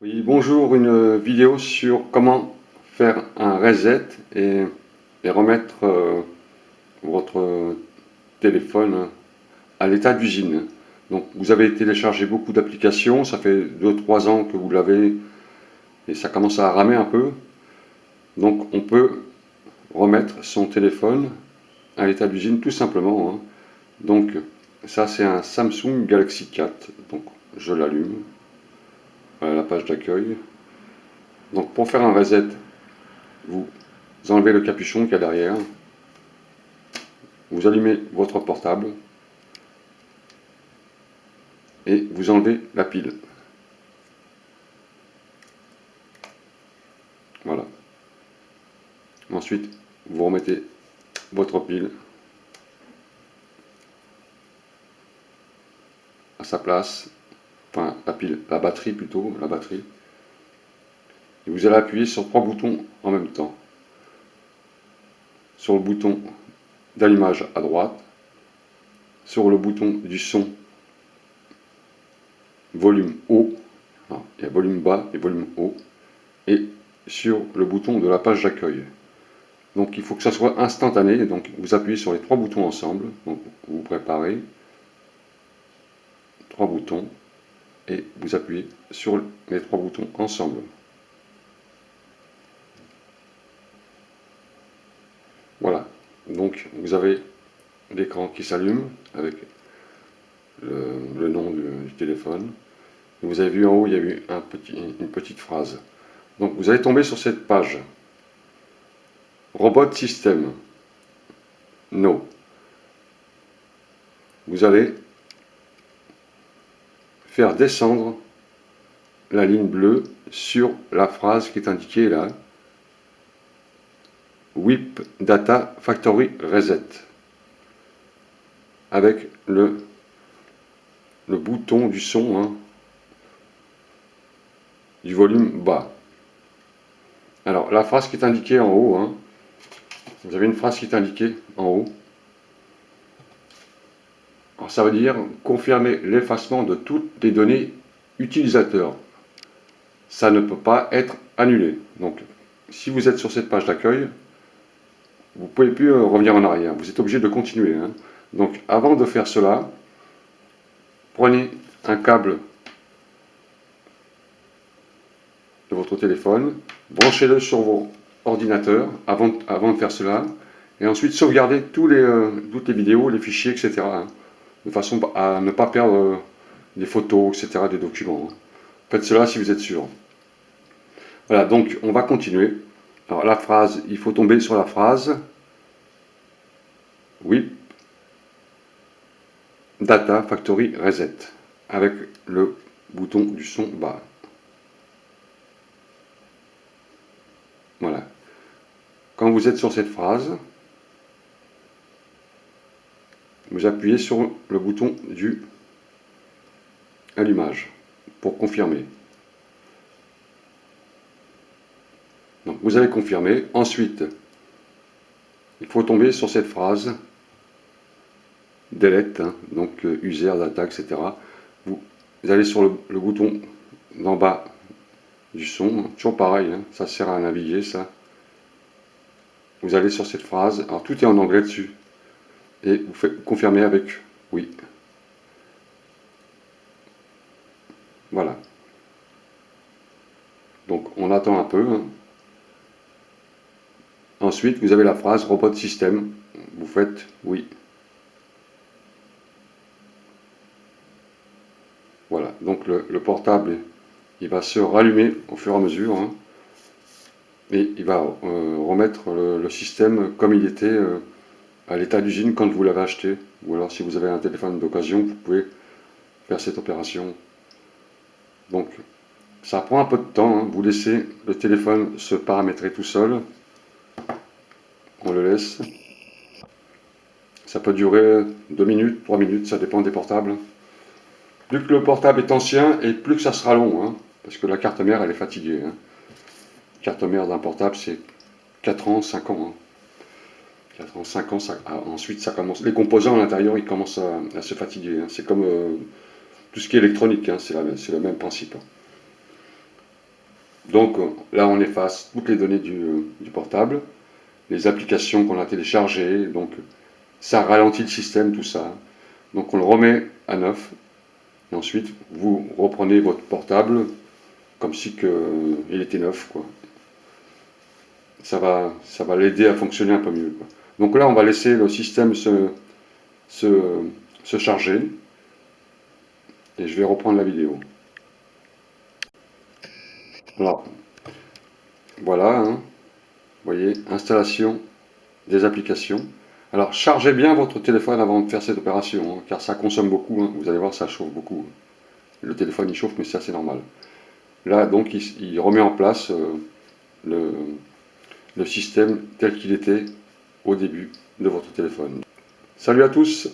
Oui, bonjour, une vidéo sur comment faire un reset et remettre votre téléphone à l'état d'usine. Donc vous avez téléchargé beaucoup d'applications, ça fait 2 3 ans que vous l'avez et ça commence à ramer un peu. Donc on peut remettre son téléphone à l'état d'usine tout simplement, hein. Donc ça c'est un Samsung Galaxy 4, donc je l'allume à la page d'accueil. Donc pour faire un reset, vous enlevez le capuchon qu'il y a derrière, vous allumez votre portable et vous enlevez la pile. Voilà. Ensuite, vous remettez votre pile à sa place, enfin la pile, la batterie plutôt, la batterie. Et vous allez appuyer sur 3 boutons en même temps. Sur le bouton d'allumage à droite, sur le bouton du son volume haut, il y a volume bas et volume haut, et sur le bouton de la page d'accueil. Donc il faut que ça soit instantané, donc vous appuyez sur les 3 boutons ensemble, donc vous préparez 3 boutons et vous appuyez sur les 3 boutons ensemble. Voilà, donc vous avez l'écran qui s'allume avec le nom du téléphone. Vous avez vu en haut, il y a eu une petite phrase. Donc vous allez tomber sur cette page. Robot System. No. Vous allez faire descendre la ligne bleue sur la phrase qui est indiquée là. WIP Data Factory Reset. Avec le bouton du son, hein, du volume bas. Alors la phrase qui est indiquée en haut, hein, vous avez une phrase qui est indiquée en haut. Alors, ça veut dire confirmer l'effacement de toutes les données utilisateurs. Ça ne peut pas être annulé. Donc si vous êtes sur cette page d'accueil, vous ne pouvez plus revenir en arrière. Vous êtes obligé de continuer, hein. Donc avant de faire cela, prenez un câble de votre téléphone, branchez-le sur vos ordinateurs avant de faire cela, et ensuite sauvegardez toutes les vidéos, les fichiers, etc., hein, de façon à ne pas perdre des photos, etc., des documents, hein. Faites cela si vous êtes sûr. Voilà, donc on va continuer. Alors la phrase, il faut tomber sur la phrase oui, Data Factory Reset, avec le bouton du son bas. Voilà. Quand vous êtes sur cette phrase, vous appuyez sur le bouton du allumage pour confirmer. Donc vous avez confirmé. Ensuite, il faut tomber sur cette phrase delete, hein, donc user, data, etc. Vous allez sur le bouton d'en bas du son, hein, toujours pareil, hein, ça sert à naviguer ça. Vous allez sur cette phrase, alors tout est en anglais dessus, et vous faites confirmer avec oui. Voilà. Donc on attend un peu, hein. Ensuite, vous avez la phrase robot system, vous faites oui. Voilà, donc le portable, il va se rallumer au fur et à mesure, hein, et il va remettre le système comme il était à l'état d'usine quand vous l'avez acheté. Ou alors si vous avez un téléphone d'occasion, vous pouvez faire cette opération. Donc ça prend un peu de temps, hein. Vous laissez le téléphone se paramétrer tout seul. On le laisse. Ça peut durer 2 minutes, 3 minutes, ça dépend des portables. Plus que le portable est ancien et plus que ça sera long, hein, parce que la carte mère elle est fatiguée, hein. La carte mère d'un portable c'est 4 ans, 5 ans, hein. 4 ans, 5 ans, ensuite ça commence. Les composants à l'intérieur ils commencent à se fatiguer, hein. C'est comme tout ce qui est électronique, hein, c'est le même principe, hein. Donc là, on efface toutes les données du portable, les applications qu'on a téléchargées, donc ça ralentit le système, tout ça. Donc on le remet à neuf, et ensuite vous reprenez votre portable comme si il était neuf, quoi. Ça va l'aider à fonctionner un peu mieux, quoi. Donc là, on va laisser le système se, se charger, et je vais reprendre la vidéo. Alors, voilà, hein, vous voyez, installation des applications. Alors, chargez bien votre téléphone avant de faire cette opération, hein, car ça consomme beaucoup, hein. Vous allez voir, ça chauffe beaucoup. Le téléphone, il chauffe, mais ça, c'est normal. Là, donc, il remet en place le, le système tel qu'il était au début de votre téléphone. Salut à tous!